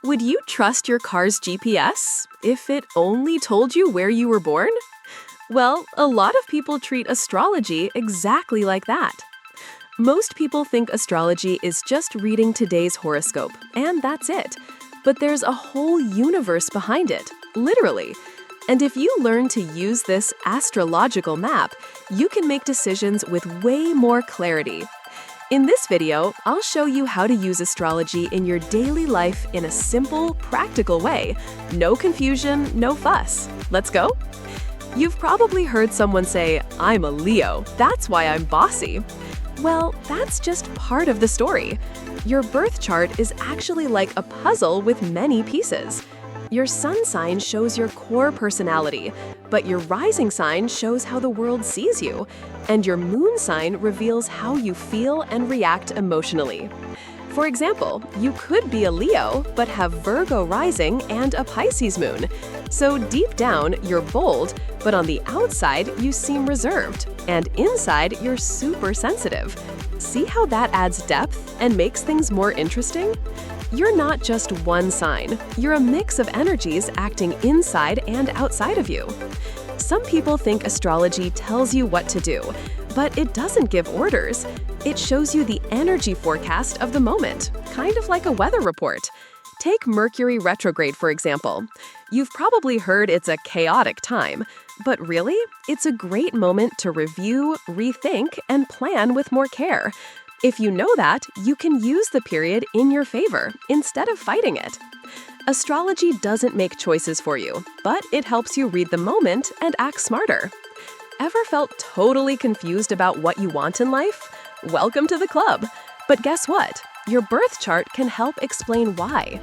Would you trust your car's GPS if it only told you where you were born? Well, a lot of people treat astrology exactly like that. Most people think astrology is just reading today's horoscope, and that's it. But there's a whole universe behind it, literally. And if you learn to use this astrological map, you can make decisions with way more clarity. In this video, I'll show you how to use astrology in your daily life in a simple, practical way. No confusion, no fuss. Let's go? You've probably heard someone say, "I'm a Leo, that's why I'm bossy." Well, that's just part of the story. Your birth chart is actually like a puzzle with many pieces. Your sun sign shows your core personality, but your rising sign shows how the world sees you, and your moon sign reveals how you feel and react emotionally. For example, you could be a Leo, but have Virgo rising and a Pisces moon. So deep down, you're bold, but on the outside, you seem reserved, and inside, you're super sensitive. See how that adds depth and makes things more interesting? You're not just one sign. You're a mix of energies acting inside and outside of you. Some people think astrology tells you what to do, but it doesn't give orders. It shows you the energy forecast of the moment, kind of like a weather report. Take Mercury retrograde, for example. You've probably heard it's a chaotic time, but really, it's a great moment to review, rethink, and plan with more care. If you know that, you can use the period in your favor instead of fighting it. Astrology doesn't make choices for you, but it helps you read the moment and act smarter. Ever felt totally confused about what you want in life? Welcome to the club. But guess what? Your birth chart can help explain why.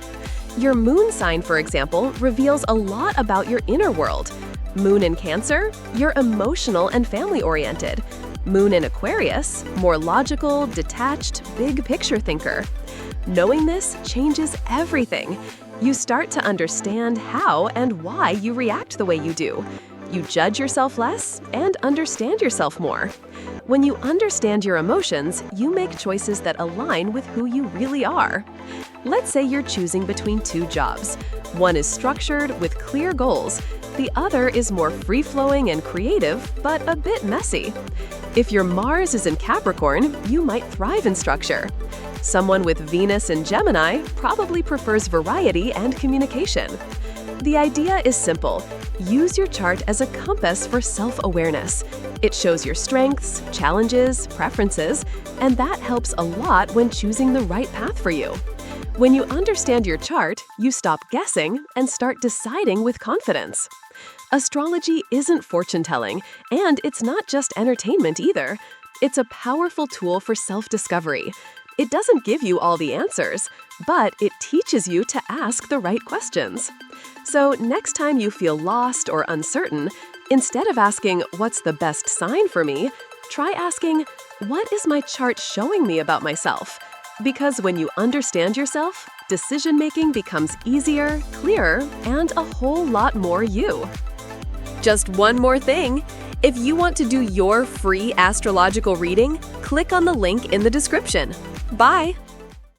Your moon sign, for example, reveals a lot about your inner world. Moon in Cancer, you're emotional and family-oriented. Moon in Aquarius, more logical, detached, big-picture thinker. Knowing this changes everything. You start to understand how and why you react the way you do. You judge yourself less and understand yourself more. When you understand your emotions, you make choices that align with who you really are. Let's say you're choosing between two jobs. One is structured with clear goals. The other is more free-flowing and creative, but a bit messy. If your Mars is in Capricorn, you might thrive in structure. Someone with Venus in Gemini probably prefers variety and communication. The idea is simple. Use your chart as a compass for self-awareness. It shows your strengths, challenges, preferences, and that helps a lot when choosing the right path for you. When you understand your chart, you stop guessing and start deciding with confidence. Astrology isn't fortune-telling, and it's not just entertainment either. It's a powerful tool for self-discovery. It doesn't give you all the answers, but it teaches you to ask the right questions. So next time you feel lost or uncertain, instead of asking, "What's the best sign for me?" try asking, "What is my chart showing me about myself?" Because when you understand yourself, decision-making becomes easier, clearer, and a whole lot more you. Just one more thing. If you want to do your free astrological reading, click on the link in the description. Bye!